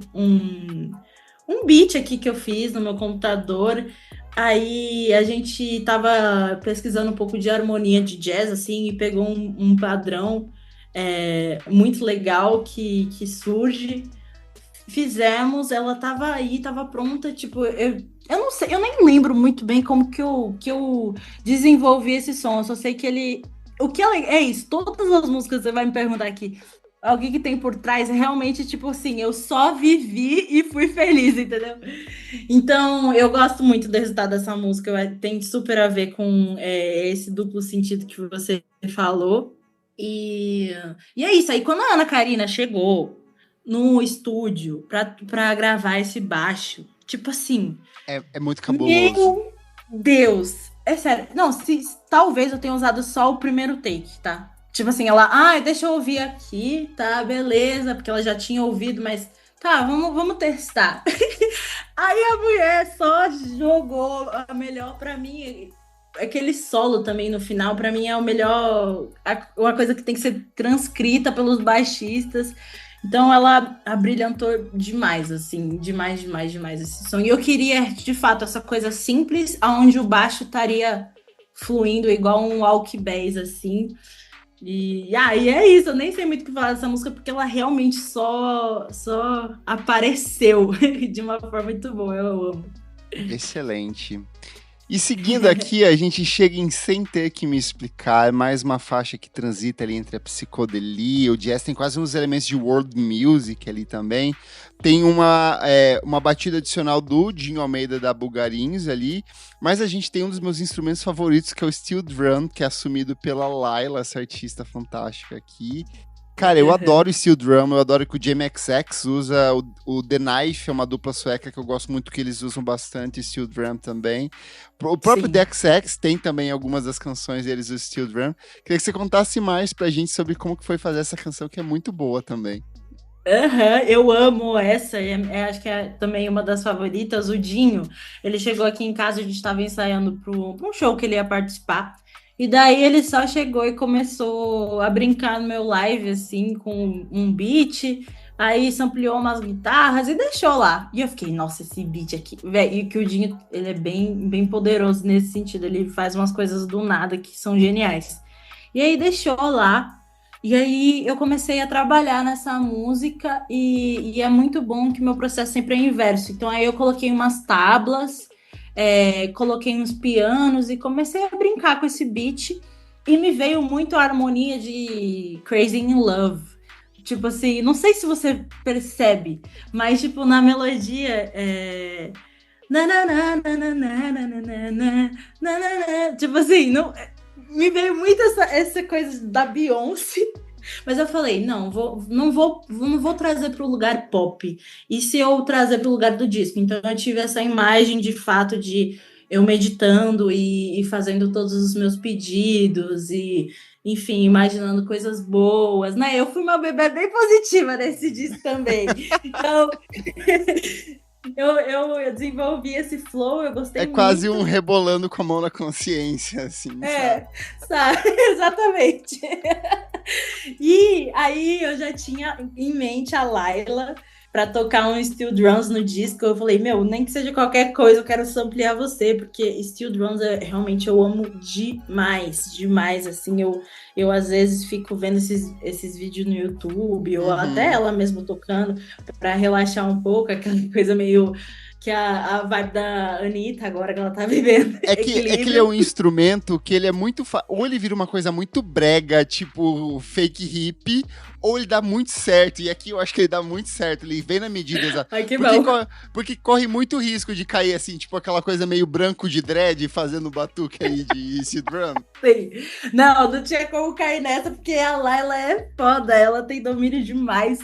S2: beat aqui que eu fiz no meu computador. Aí a gente tava pesquisando um pouco de harmonia de jazz, assim, e pegou um padrão muito legal que surge. Fizemos, ela tava aí, tava pronta, tipo, eu não sei, eu nem lembro muito bem como que eu desenvolvi esse som, eu só sei que é isso, todas as músicas você vai me perguntar aqui, o que tem por trás, é realmente, tipo assim, eu só vivi e fui feliz, entendeu? Então, eu gosto muito do resultado dessa música, tem super a ver com esse duplo sentido que você falou, e é isso, aí quando a Ana Karina chegou no estúdio pra gravar esse baixo, tipo assim...
S1: É muito cabuloso.
S2: Meu Deus! É sério. Não, talvez eu tenha usado só o primeiro take, tá? Tipo assim, ela... deixa eu ouvir aqui, tá? Beleza, porque ela já tinha ouvido, mas... Tá, vamos testar. Aí a mulher só jogou a melhor pra mim. aquele solo também no final, pra mim é o melhor, uma coisa que tem que ser transcrita pelos baixistas. Então ela abrilhantou demais, assim, demais, demais, demais esse som. E eu queria, de fato, essa coisa simples, onde o baixo estaria fluindo igual um walk bass, assim. E é isso, eu nem sei muito o que falar dessa música, porque ela realmente só apareceu de uma forma muito boa, eu amo.
S1: Excelente. E seguindo aqui, a gente chega em Sem Ter Que Me Explicar, mais uma faixa que transita ali entre a psicodelia, o jazz, tem quase uns elementos de world music ali também. Tem uma batida adicional do Dinho Almeida da Bulgarins ali, mas a gente tem um dos meus instrumentos favoritos, que é o steel drum, que é assumido pela Laila, essa artista fantástica aqui. Cara, eu adoro steel drum, eu adoro que o Jamie XX usa, o The Knife é uma dupla sueca que eu gosto muito, que eles usam bastante steel drum também. O próprio The XX tem também algumas das canções deles o steel drum. Queria que você contasse mais pra gente sobre como que foi fazer essa canção, que é muito boa também.
S2: Eu amo essa, acho que é também uma das favoritas, o Dinho. Ele chegou aqui em casa, a gente estava ensaiando para um show que ele ia participar. E daí ele só chegou e começou a brincar no meu live, assim, com um beat. Aí sampleou umas guitarras e deixou lá. E eu fiquei, nossa, esse beat aqui. Véi, e que o Dinho, ele é bem, bem poderoso nesse sentido. Ele faz umas coisas do nada que são geniais. E aí deixou lá. E aí eu comecei a trabalhar nessa música. E é muito bom que meu processo sempre é inverso. Então aí eu coloquei umas tablas, coloquei uns pianos e comecei a brincar com esse beat e me veio muito a harmonia de Crazy in Love. Tipo assim, não sei se você percebe, mas tipo, na melodia tipo assim, não, me veio muito essa coisa da Beyoncé. Mas eu falei, não vou trazer para o lugar pop. E se eu trazer para o lugar do disco? Então eu tive essa imagem de fato de eu meditando e fazendo todos os meus pedidos e, enfim, imaginando coisas boas, né? Eu fui uma bebê bem positiva nesse disco também. Então eu desenvolvi esse flow, eu gostei muito.
S1: É quase um rebolando com a mão na consciência, assim,
S2: sabe? Exatamente. E aí eu já tinha em mente a Laila para tocar um steel drums no disco. Eu falei, nem que seja qualquer coisa, eu quero samplear você, porque steel drums realmente eu amo demais, demais, assim, eu às vezes fico vendo esses vídeos no YouTube, ou até ela mesmo tocando, para relaxar um pouco, aquela coisa meio que a vibe da Anitta agora que ela tá vivendo.
S1: É que ele é um instrumento que ele é muito... Ou ele vira uma coisa muito brega, tipo fake hip, ou ele dá muito certo. E aqui eu acho que ele dá muito certo. Ele vem na medida exata.
S2: Ai, que bom.
S1: Porque corre muito risco de cair assim, tipo aquela coisa meio branco de dread fazendo batuque aí de easy drum.
S2: Sim. Não tinha como cair nessa, porque a Laila é foda, ela tem domínio demais.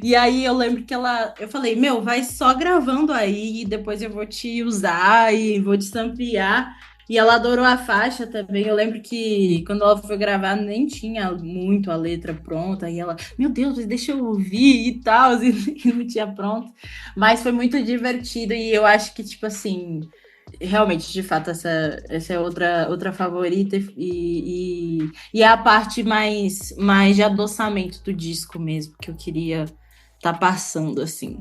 S2: E aí eu lembro que eu falei, vai só gravando aí, e depois eu vou te usar e vou te samplear. E ela adorou a faixa também. Eu lembro que quando ela foi gravar, nem tinha muito a letra pronta. E ela, meu Deus, deixa eu ouvir e tal. E não tinha pronto. Mas foi muito divertido. E eu acho que, tipo assim, realmente, de fato, essa é outra favorita. E é a parte mais de adoçamento do disco mesmo, que eu queria tá passando, assim.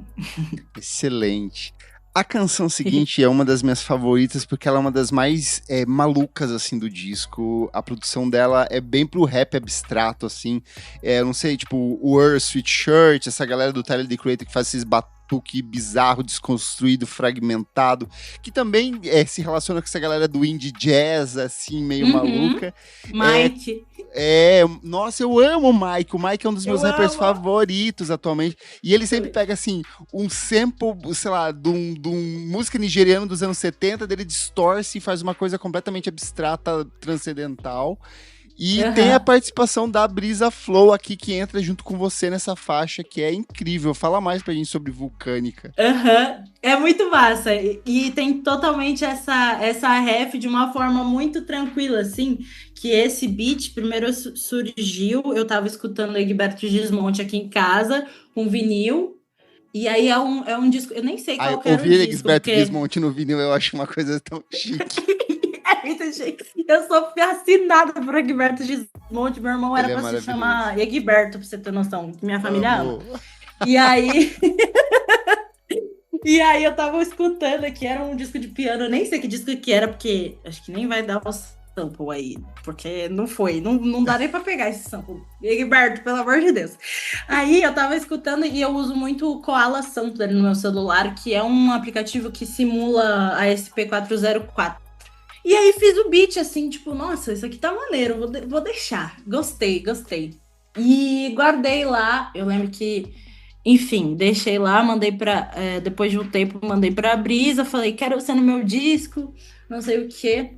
S1: Excelente. A canção seguinte é uma das minhas favoritas, porque ela é uma das mais malucas, assim, do disco. A produção dela é bem pro rap abstrato, assim. Eu não sei, tipo, o Earth Sweet Shirt, essa galera do Tyler, The Creator, que faz esses batuque bizarro, desconstruído, fragmentado, que também se relaciona com essa galera do indie jazz, assim, meio maluca.
S2: Mike.
S1: Nossa, eu amo o Mike. O Mike é um dos meus rappers favoritos atualmente. E ele sempre pega, assim, um sample, sei lá, de um música nigeriana dos anos 70, dele distorce e faz uma coisa completamente abstrata, transcendental. E tem a participação da Brisa Flow aqui, que entra junto com você nessa faixa, que é incrível. Fala mais pra gente sobre Vulcânica.
S2: É muito massa. E tem totalmente essa ref de uma forma muito tranquila, assim, que esse beat primeiro surgiu, eu tava escutando Egberto Gismonti aqui em casa, com vinil, e aí é um disco, eu nem sei qual que era o disco.
S1: Ouvir Egberto Gismonti no vinil eu acho uma coisa tão chique.
S2: Eu sou fascinada por Egberto Gismonti. Meu irmão era pra se chamar Egberto, pra você ter noção, que minha família ama. E aí... E aí eu tava escutando aqui, era um disco de piano, eu nem sei que disco que era, porque acho que nem vai dar o sample aí, porque não foi, não dá nem pra pegar esse sample. Egberto, pelo amor de Deus. Aí eu tava escutando e eu uso muito o Koala Sampler no meu celular, que é um aplicativo que simula a SP404. E aí fiz o beat assim, tipo, nossa, isso aqui tá maneiro, vou deixar. Gostei. E guardei lá, eu lembro que... Enfim, deixei lá, mandei pra... depois de um tempo, mandei pra Brisa, falei, quero você no meu disco, não sei o quê.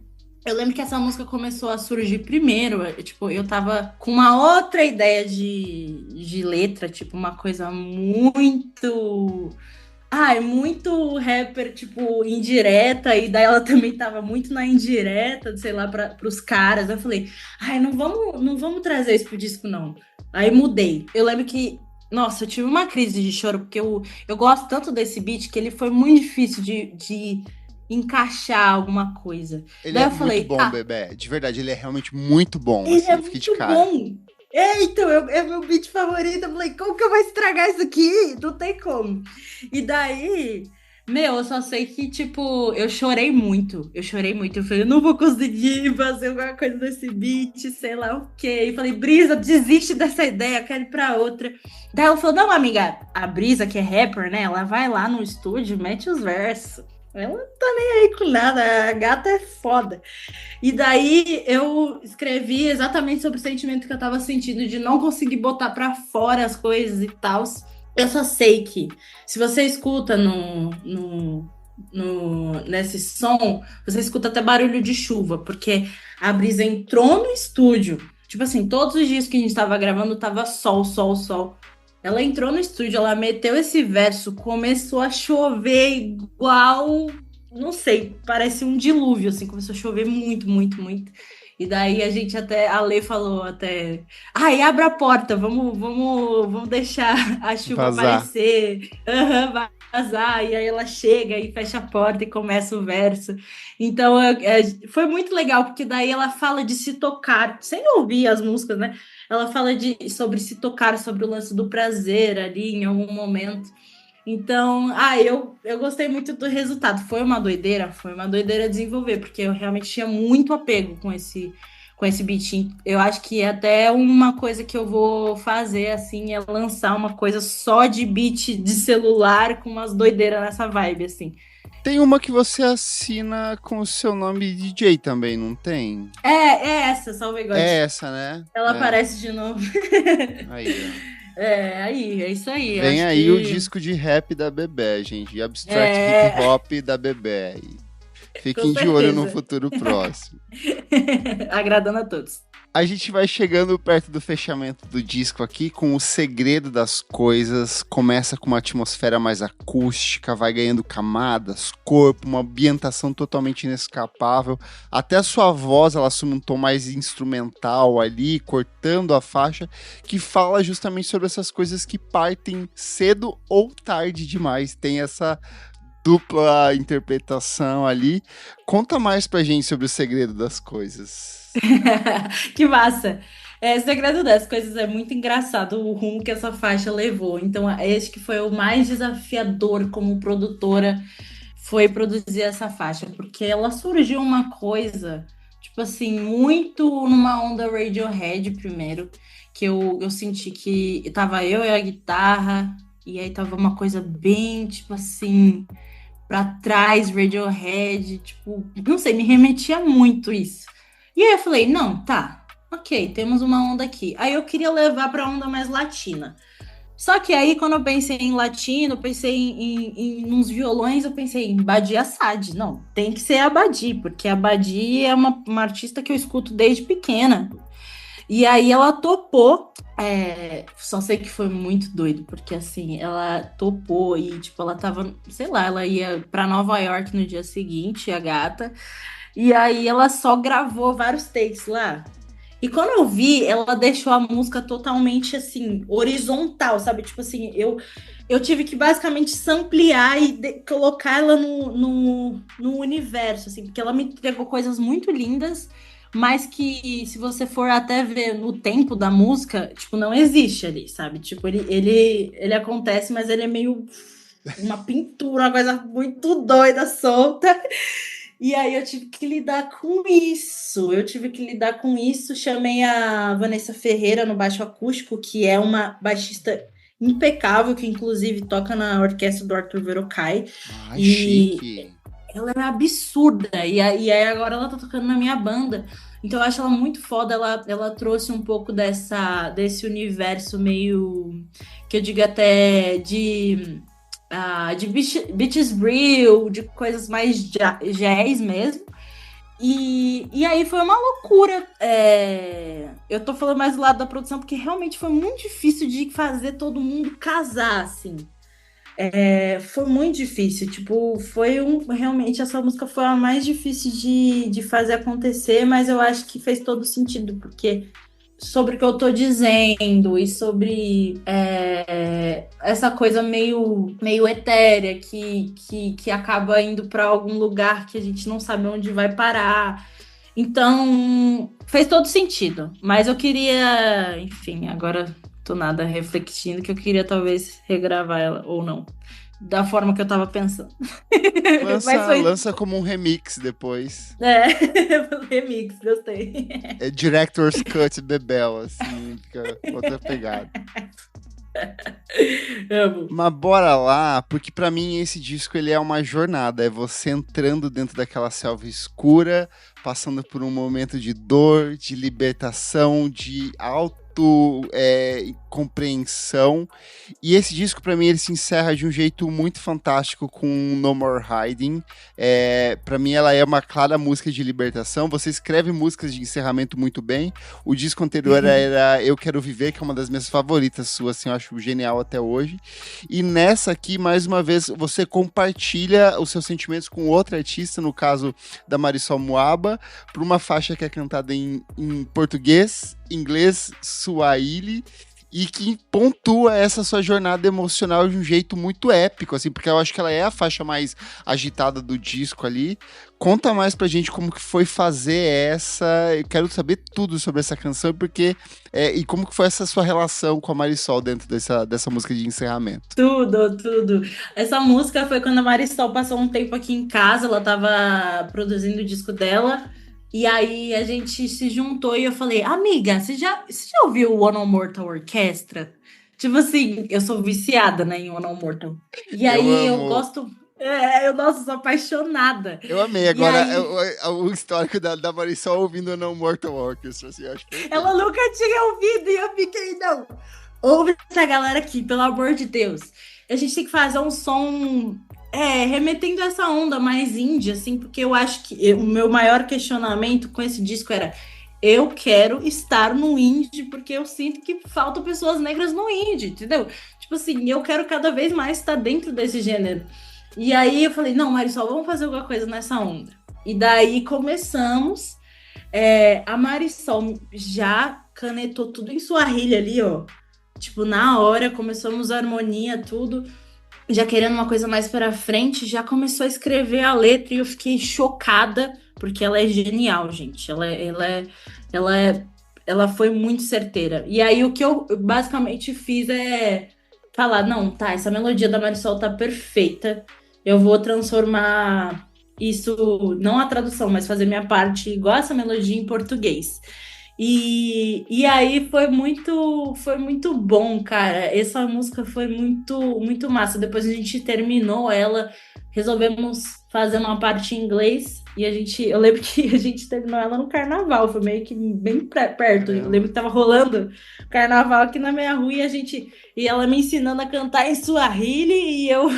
S2: Eu lembro que essa música começou a surgir primeiro, tipo, eu tava com uma outra ideia de letra, tipo, uma coisa muito... muito rapper, tipo, indireta, e daí ela também tava muito na indireta, sei lá, pros caras. Eu falei, não vamos trazer isso pro disco, não. Aí mudei. Eu lembro que nossa, eu tive uma crise de choro, porque eu gosto tanto desse beat que ele foi muito difícil de encaixar alguma coisa.
S1: Ele
S2: Daí
S1: é
S2: eu falei,
S1: muito bom, Bebê. De verdade, ele é realmente muito bom.
S2: Ele
S1: assim,
S2: é muito bom. Então, é meu beat favorito. Eu falei, como que eu vou estragar isso aqui? Não tem como. E daí, eu só sei que, tipo, eu chorei muito. Eu falei, eu não vou conseguir fazer alguma coisa desse beat, sei lá o quê. E falei, Brisa, desiste dessa ideia, quero ir pra outra. Daí ela falou, não, amiga, a Brisa, que é rapper, né? Ela vai lá no estúdio, mete os versos. Ela não tá nem aí com nada, a gata é foda. E daí eu escrevi exatamente sobre o sentimento que eu tava sentindo de não conseguir botar pra fora as coisas e tal. Eu só sei que se você escuta nesse som, você escuta até barulho de chuva, porque a Brisa entrou no estúdio. Tipo assim, todos os dias que a gente tava gravando, tava sol, sol, sol. Ela entrou no estúdio, ela meteu esse verso, começou a chover igual, não sei, parece um dilúvio, assim, começou a chover muito, muito, muito. E daí a Lê falou até, abre a porta, vamos deixar a chuva aparecer, vai vazar, e aí ela chega e fecha a porta e começa o verso. Então, foi muito legal, porque daí ela fala de se tocar, sem ouvir as músicas, né? Ela fala sobre se tocar, sobre o lance do prazer ali em algum momento. Então, eu gostei muito do resultado. Foi uma doideira desenvolver, porque eu realmente tinha muito apego com esse beat. Eu acho que até uma coisa que eu vou fazer, assim, é lançar uma coisa só de beat de celular com umas doideiras nessa vibe, assim.
S1: Tem uma que você assina com o seu nome de DJ também, não tem?
S2: É essa, Salve God.
S1: É essa, né?
S2: Ela aparece de novo.
S1: Aí, ó.
S2: É isso aí.
S1: Vem aí o disco de rap da Bebê, gente. Abstract Hip Hop da Bebê. Fiquem de olho no futuro próximo.
S2: Agradando a todos.
S1: A gente vai chegando perto do fechamento do disco aqui com o segredo das coisas. Começa com uma atmosfera mais acústica, vai ganhando camadas, corpo, uma ambientação totalmente inescapável. Até a sua voz, ela assume um tom mais instrumental ali, cortando a faixa, que fala justamente sobre essas coisas que partem cedo ou tarde demais. Tem essa dupla interpretação ali. Conta mais pra gente sobre o segredo das coisas.
S2: Que massa! O segredo das coisas é muito engraçado o rumo que essa faixa levou. Então, acho que foi o mais desafiador como produtora, foi produzir essa faixa, porque ela surgiu uma coisa, tipo assim, muito numa onda Radiohead primeiro, que eu senti que tava eu e a guitarra, e aí tava uma coisa bem, tipo assim, pra trás, Radiohead, tipo, não sei, me remetia muito isso. E aí eu falei, não, tá, ok, temos uma onda aqui. Aí eu queria levar pra onda mais latina. Só que aí, quando eu pensei em latino, eu pensei em uns violões, eu pensei em Badi Assad. Não, tem que ser a Badi, porque a Badi é uma artista que eu escuto desde pequena. E aí ela topou, só sei que foi muito doido, porque assim, ela topou e tipo, ela tava, sei lá, ela ia pra Nova York no dia seguinte, a gata, e aí ela só gravou vários takes lá. E quando eu vi, ela deixou a música totalmente, assim, horizontal, sabe? Tipo assim, eu tive que basicamente samplear e colocar ela no universo, assim, porque ela me entregou coisas muito lindas, mas que se você for até ver no tempo da música, tipo, não existe ali, sabe? Tipo, ele acontece, mas ele é meio uma pintura, uma coisa muito doida, solta. E aí eu tive que lidar com isso. Chamei a Vanessa Ferreira no baixo acústico, que é uma baixista impecável, que inclusive toca na orquestra do Arthur Verocai.
S1: Ai,
S2: E
S1: chique.
S2: ela é absurda. E aí agora ela tá tocando na minha banda. Então eu acho ela muito foda. Ela trouxe um pouco desse universo meio, que eu digo até de Beaches Brew, de coisas mais jazz mesmo. E aí foi uma loucura. Eu tô falando mais do lado da produção, porque realmente foi muito difícil de fazer todo mundo casar, assim. Foi muito difícil, tipo, realmente essa música foi a mais difícil de fazer acontecer, mas eu acho que fez todo sentido, porque sobre o que eu tô dizendo e sobre essa coisa meio etérea que acaba indo para algum lugar que a gente não sabe onde vai parar. Então, fez todo sentido. Mas eu queria, enfim, agora tô nada refletindo que eu queria talvez regravar ela ou não, da forma que eu tava pensando. Mas foi
S1: Lança como um remix depois.
S2: remix, gostei.
S1: É Director's Cut The Bell, assim, fica outra pegada.
S2: Amo.
S1: Mas bora lá, porque pra mim esse disco ele é uma jornada, é você entrando dentro daquela selva escura, passando por um momento de dor, de libertação, de compreensão. E esse disco pra mim ele se encerra de um jeito muito fantástico com No More Hiding. Pra mim ela é uma clara música de libertação. Você escreve músicas de encerramento muito bem. O disco anterior era Eu Quero Viver, que é uma das minhas favoritas suas, assim, eu acho genial até hoje. E nessa aqui, mais uma vez, você compartilha os seus sentimentos com outra artista, no caso da Marisol Moaba, por uma faixa que é cantada em português, inglês, Swahili, e que pontua essa sua jornada emocional de um jeito muito épico, assim, porque eu acho que ela é a faixa mais agitada do disco ali. Conta mais pra gente como que foi fazer essa, eu quero saber tudo sobre essa canção, porque, e como que foi essa sua relação com a Marisol dentro dessa música de encerramento.
S2: Tudo. Essa música foi quando a Marisol passou um tempo aqui em casa, ela tava produzindo o disco dela, e aí a gente se juntou e eu falei, amiga, você já ouviu o One on Mortal Orchestra? Tipo assim, eu sou viciada, né, em One on Mortal. E aí eu gosto... Nossa, sou apaixonada.
S1: Eu amei. Agora, o histórico da Marisol ouvindo No Mortal Orchestra, assim, acho que
S2: ela nunca tinha ouvido e eu fiquei, não. Ouve essa galera aqui, pelo amor de Deus. A gente tem que fazer um som... remetendo a essa onda mais indie, assim, porque eu acho que o meu maior questionamento com esse disco era: eu quero estar no indie, porque eu sinto que faltam pessoas negras no indie, entendeu? Tipo assim, eu quero cada vez mais estar dentro desse gênero. E aí eu falei, não, Marisol, vamos fazer alguma coisa nessa onda. E daí começamos. A Marisol já canetou tudo em Swahili ali, ó. Tipo, na hora, começamos a harmonia, tudo. Já querendo uma coisa mais pra frente, já começou a escrever a letra e eu fiquei chocada, porque ela é genial, gente. Ela foi muito certeira. E aí o que eu basicamente fiz é falar, não, tá, essa melodia da Marisol tá perfeita. Eu vou transformar isso, não a tradução, mas fazer minha parte igual essa melodia em português. E aí foi muito bom, cara. Essa música foi muito massa. Depois a gente terminou ela, resolvemos fazer uma parte em inglês e eu lembro que a gente terminou ela no carnaval, foi meio que bem perto. Eu lembro que tava rolando carnaval aqui na minha rua e ela me ensinando a cantar em Swahili e eu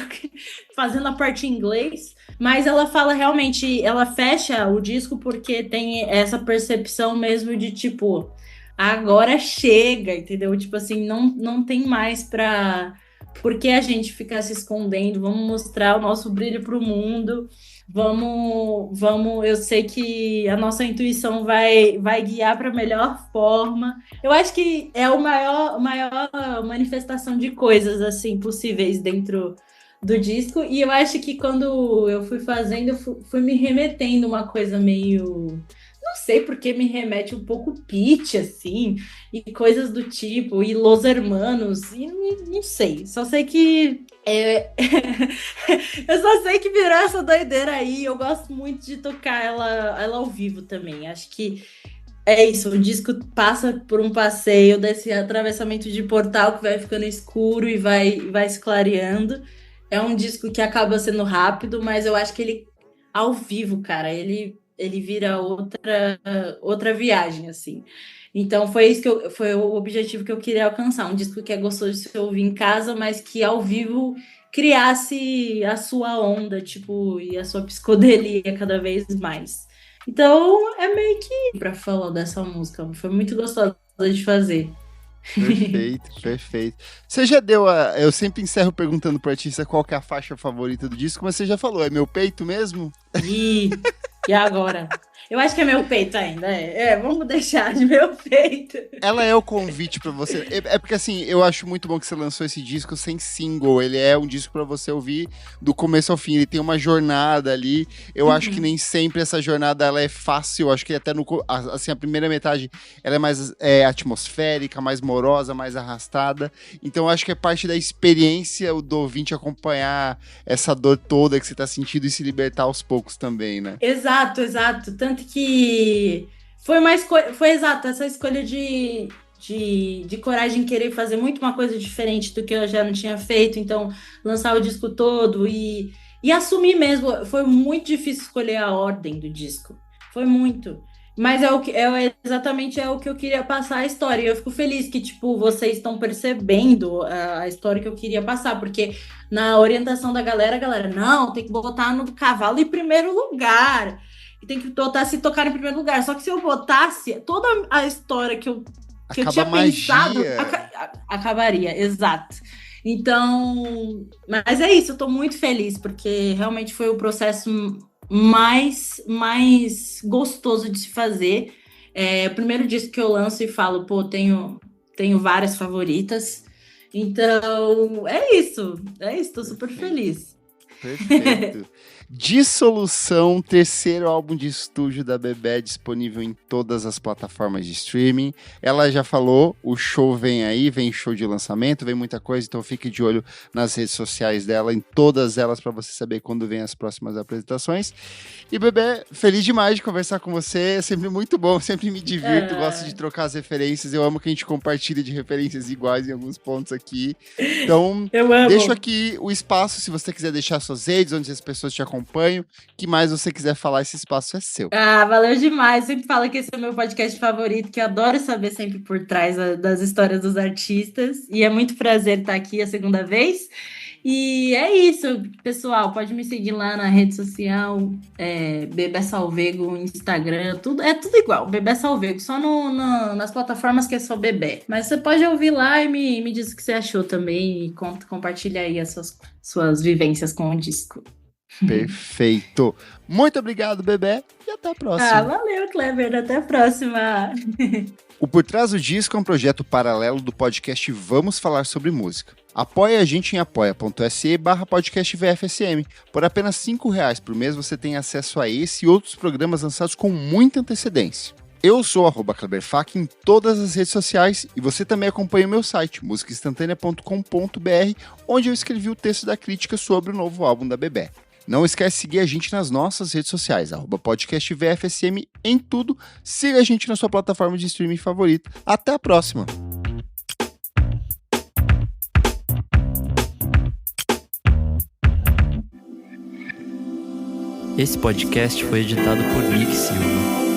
S2: fazendo a parte em inglês. Mas ela fala realmente, ela fecha o disco porque tem essa percepção mesmo de tipo, agora chega, entendeu? Tipo assim, não tem mais pra Por que a gente ficar se escondendo? Vamos mostrar o nosso brilho para o mundo. Vamos. Eu sei que a nossa intuição vai guiar para a melhor forma. Eu acho que é a maior manifestação de coisas assim possíveis dentro do disco. E eu acho que quando eu fui fazendo, eu fui me remetendo uma coisa meio. Não sei porque me remete um pouco Pitty, assim, e coisas do tipo, e Los Hermanos, e não sei. Só sei que. Eu só sei que virou essa doideira aí. Eu gosto muito de tocar ela ao vivo também. Acho que é isso. O disco passa por um passeio desse atravessamento de portal que vai ficando escuro e vai se clareando. É um disco que acaba sendo rápido, mas eu acho que ele, ao vivo, cara, ele vira outra viagem, assim. Então foi isso foi o objetivo que eu queria alcançar. Um disco que é gostoso de se ouvir em casa, mas que ao vivo criasse a sua onda, tipo, e a sua psicodelia cada vez mais. Então é meio que para falar dessa música. Foi muito gostosa de fazer.
S1: Perfeito. Você já deu eu sempre encerro perguntando pro artista qual que é a faixa favorita do disco, mas você já falou, é Meu Peito mesmo?
S2: E agora? Eu acho que é Meu Peito ainda, vamos deixar de Meu Peito.
S1: Ela é o convite pra você, é porque assim, eu acho muito bom que você lançou esse disco sem single, ele é um disco pra você ouvir do começo ao fim, ele tem uma jornada ali, eu acho que nem sempre essa jornada ela é fácil, acho que até assim, a primeira metade ela é mais atmosférica, mais morosa, mais arrastada, então eu acho que é parte da experiência do ouvinte acompanhar essa dor toda que você tá sentindo e se libertar aos poucos também, né?
S2: Exato, tanto que foi exato essa escolha de coragem em querer fazer muito uma coisa diferente do que eu já não tinha feito, então lançar o disco todo e assumir mesmo. Foi muito difícil escolher a ordem do disco, foi muito, mas exatamente o que eu queria passar a história, e eu fico feliz que, tipo, vocês estão percebendo a história que eu queria passar, porque na orientação da galera, não, tem que botar no cavalo em primeiro lugar, e tem que botar se tocar em primeiro lugar. Só que se eu botasse toda a história que eu tinha pensado, acabaria, exato. Então, mas é isso, eu tô muito feliz, porque realmente foi o processo mais gostoso de se fazer. É o primeiro disco que eu lanço e falo, pô, tenho várias favoritas. Então, é isso, tô super feliz.
S1: Perfeito. Dissolução, terceiro álbum de estúdio da Bebé, disponível em todas as plataformas de streaming. Ela já falou, o show vem aí, vem show de lançamento, vem muita coisa, então fique de olho nas redes sociais dela, em todas elas, para você saber quando vem as próximas apresentações. E Bebé, feliz demais de conversar com você, é sempre muito bom, sempre me divirto, gosto de trocar as referências, eu amo que a gente compartilha de referências iguais em alguns pontos aqui. Então, deixo aqui o espaço, se você quiser deixar suas redes, onde as pessoas te acompanham, o que mais você quiser falar, esse espaço é seu.
S2: Valeu demais, sempre falo que esse é o meu podcast favorito, que eu adoro saber sempre por trás das histórias dos artistas, e é muito prazer estar aqui a segunda vez. E é isso, pessoal, pode me seguir lá na rede social, Bebé Salvego, Instagram, é tudo igual, Bebé Salvego, só nas plataformas que é só Bebé. Mas você pode ouvir lá e me diz o que você achou também, e compartilha aí as suas vivências com o disco.
S1: Perfeito. Muito obrigado, Bebé, e até a próxima.
S2: Valeu, Kleber, até a próxima.
S1: O Por Trás do Disco é um projeto paralelo do podcast Vamos Falar Sobre Música. Apoie a gente em apoia.se/podcastvfsm. Por apenas R$5 por mês você tem acesso a esse e outros programas lançados com muita antecedência. Eu sou @KleberFak em todas as redes sociais e você também acompanha o meu site, musicainstantanea.com.br, onde eu escrevi o texto da crítica sobre o novo álbum da Bebé. Não esquece de seguir a gente nas nossas redes sociais, @podcastvfsm em tudo. Siga a gente na sua plataforma de streaming favorita. Até a próxima!
S4: Esse podcast foi editado por Nick Silva.